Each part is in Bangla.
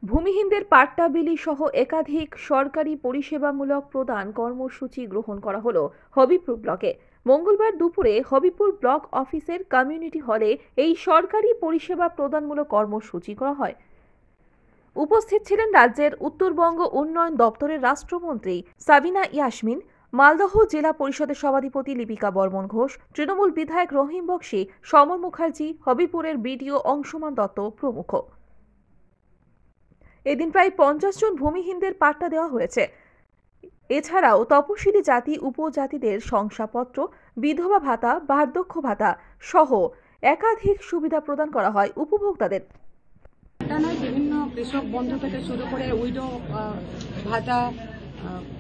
ভূমিহীনদের পাট্টা বিলি সহ একাধিক সরকারি পরিষেবামূলক প্রদান কর্মসূচি গ্রহণ করা হলো হবিপুর ব্লকে। মঙ্গলবার দুপুরে হবিপুর ব্লক অফিসের কমিউনিটি হলে এই সরকারি পরিষেবা প্রদানমূলক কর্মসূচি করা হয়। উপস্থিত ছিলেন রাজ্যের উত্তরবঙ্গ উন্নয়ন দপ্তরের রাষ্ট্রমন্ত্রী সাবিনা ইয়াসমিন, মালদহ জেলা পরিষদের সভাধিপতি লিপিকা বর্মন ঘোষ, তৃণমূল বিধায়ক রহিম বক্সি, সমর মুখার্জি, হবিপুরের বিডিও অংশুমান দত্ত প্রমুখ। এদিন প্রায় 50 জন ভূমিহীনদের পাট্টা দেওয়া হয়েছে। এছাড়াও তপশিলি জাতি উপজাতিদের শংসাপত্র, বিধবা ভাতা, বার্ধক্য ভাতা সহ একাধিক সুবিধা প্রদান করা হয় উপভোক্তাদের। বিভিন্ন কৃষক বন্ধু থেকে শুরু করে উইডো ভাতা,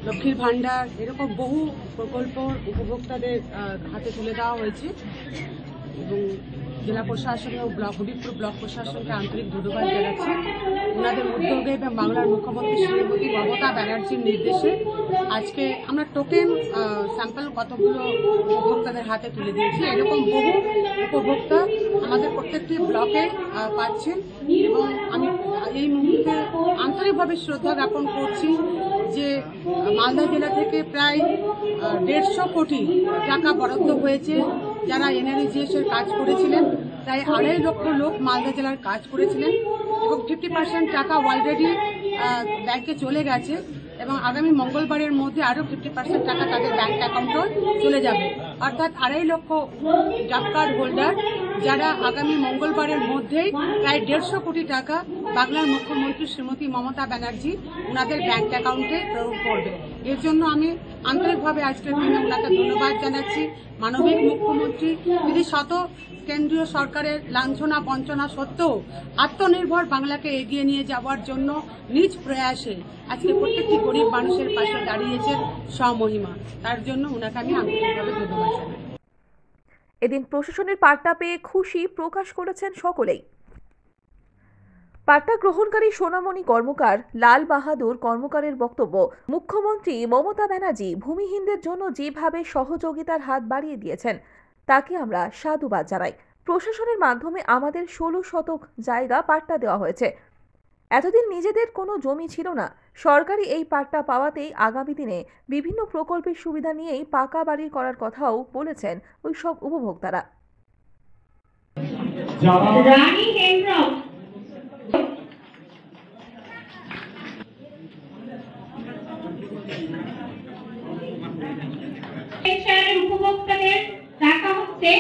লক্ষ্মীর ভান্ডার, এরকম বহু প্রকল্প উপভোক্তাদের হাতে তুলে দেওয়া হয়েছে এবং জেলা প্রশাসন ও হবিপুর ব্লক প্রশাসনকে আন্তরিক ধন্যবাদ জানাচ্ছি। ওনাদের উদ্যোগে এবং বাংলার মুখ্যমন্ত্রী শ্রীমতী মমতা ব্যানার্জির নির্দেশে আজকে আমরা টোকেন স্যাম্পল কতগুলো উপভোক্তাদের হাতে তুলে দিয়েছি। এরকম বহু উপভোক্তা আমাদের প্রত্যেকটি ব্লকে পাচ্ছেন এবং আমি এই মুহূর্তে আন্তরিকভাবে শ্রদ্ধা জ্ঞাপন করছি যে মালদা জেলা থেকে প্রায় 150 কোটি টাকা বরাদ্দ হয়েছে। যারা এনআরজিএস এর কাজ করেছিলেন, প্রায় 2.5 লক্ষ লোক মালদা জেলার কাজ করেছিলেন এবং 50% টাকা অলরেডি ব্যাংকে চলে গেছে এবং আগামী মঙ্গলবারের মধ্যে আরও 50% টাকা তাদের ব্যাংক অ্যাকাউন্টে চলে যাবে। অর্থাৎ 2.5 লক্ষ জব কার্ড হোল্ডার যারা আগামী মঙ্গলবারের মধ্যেই প্রায় 150 কোটি টাকা বাংলার মুখ্যমন্ত্রী শ্রীমতী মমতা ব্যানার্জি ওনাদের ব্যাংক অ্যাকাউন্টে প্রয়োগ করবে। এর জন্য আমি আন্তরিকভাবে আজকের দিনে ওনাকে ধন্যবাদ জানাচ্ছি। মানবিক মুখ্যমন্ত্রী তিনি শত কেন্দ্রীয় সরকারের লাঞ্ছনা বঞ্চনা সত্ত্বেও আত্মনির্ভর বাংলাকে এগিয়ে নিয়ে যাওয়ার জন্য নিজ প্রয়াসে আজকে প্রত্যেকটি গরিব মানুষের পাশে দাঁড়িয়েছেন স্বমহিমা। তার জন্য ওনাকে আমি আন্তরিকভাবে ধন্যবাদ জানাই। এদিন প্রশাসনের পাট্টা পেয়ে খুশি প্রকাশ করেছেন সকলেই। পাট্টা গ্রহণকারী সোনামণি কর্মকার লাল বাহাদুর কর্মকারের বক্তব্য, মুখ্যমন্ত্রী মমতা ব্যানার্জি ভূমিহীনদের জন্য যেভাবে সহযোগিতার হাত বাড়িয়ে দিয়েছেন তাকে আমরা সাধুবাদ জানাই। প্রশাসনের মাধ্যমে আমাদের 16 শতক জায়গা পাট্টা দেওয়া হয়েছে। এতদিন নিজেদের কোনো জমি ছিল না। সরকারি এই পাট্টা পাওয়াতেই আগামী দিনে বিভিন্ন প্রকল্পের সুবিধা নিয়েই পাকা বাড়ি করার কথাও বলেছেন ওই সব উপভোক্তারা। উপভোক্তাদের টাকা হচ্ছে,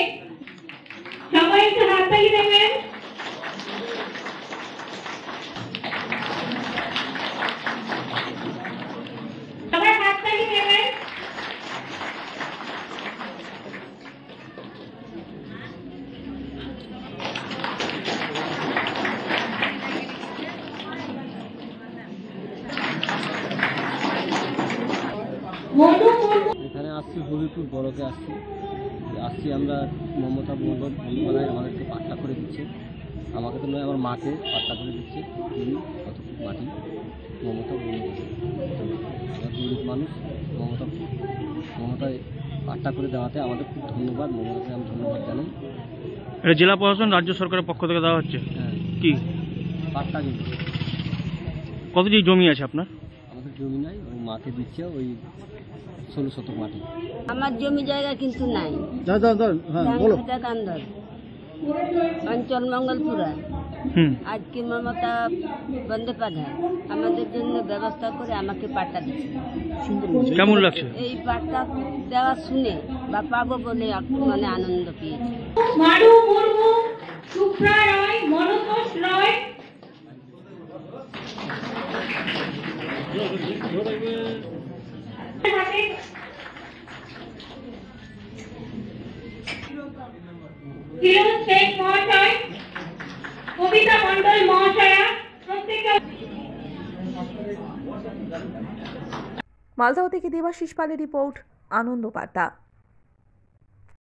সবাই একটু হাততালি দেবেন। সবাই হাততালি দেবেন। এখানে আসছি হবিপুর বড়কে আসছি আমরা মমতা বন্দ্যোপাধ্যায় আমাদেরকে পাট্টা করে দিচ্ছে। আমাকে তো নয়, আমার মাকে পাট্টা করে দিচ্ছে। কতটুকু মাটি মমতা বন্দ্যোপাধ্যায়, গরিব মানুষ, মমতায় পাট্টা করে দেওয়াতে আমাদের খুব ধন্যবাদ। মমতাকে আমি ধন্যবাদ জানাই। এটা জেলা প্রশাসন রাজ্য সরকারের পক্ষ থেকে দেওয়া হচ্ছে। হ্যাঁ, কি পাট্টা জমি। কত জমি আছে আপনার? আমাদের জমি নাই, ওই মাকে দিচ্ছে ওই 16 শতক মাটি। আমার জমি জায়গা কিন্তু নাই। অঞ্চল মঙ্গলপুরা। আজকে মমতা বন্দ্যোপাধ্যায় আমাদের জন্য ব্যবস্থা করে আমাকে পাট্টা দিচ্ছে। কেমন লাগছে এই পাট্টা দেওয়া শুনে বা পাবো বলে মানে আনন্দ পেয়েছি। কবিতা মন্ডল মহাশয়া, মালদহ থেকে দেবাশিস পালের রিপোর্ট, আনন্দ বার্তা।